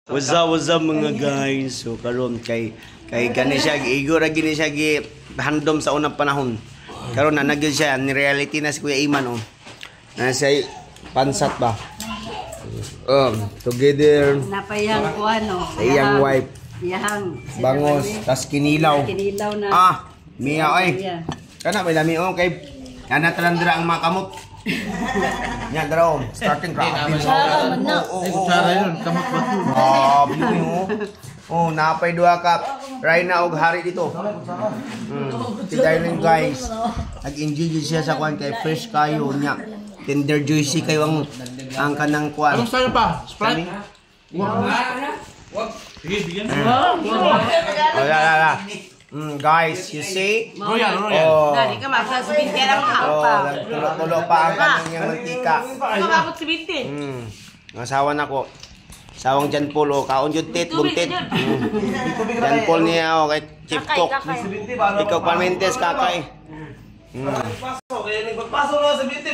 What's up mga guys? So karon kay gani siya igo ra gini siya gi handom sa unang panahon. Karon na nagyud siya ni reality na si Kuya Iman oh. Na siya pansat ba? Together napayang ko ano. Iyang wife. Iyang Bangos tas kinilaw. Kinilaw na. Miya oy. Kana may lami oh kay kana talandra ang mga kamot. Nya daraw starting grabe. Kutsara yun, kamot ba ito? Grabe mo. Oh, napay duha ka Rhina og hari dito. Si Darling guys. Nag-enjoy siya sa kwan kay fresh kayo nya. Tender juicy kayo ang kanang kwan. Anong sa'yo pa? Sprite? Sige, bigyan. Oh, guys, you see? Royal. Dali ka magsasabihin lang pa. Tulo pa ang kanang yung mantika. Kumabot si Binti. Asawa na ko. Sawang Jan Paul o kaon yun tit, buntit. Jan Paul niya o kay Chip Cook. Ikaw Palmentes kakay. Nagpasok na sa Binti.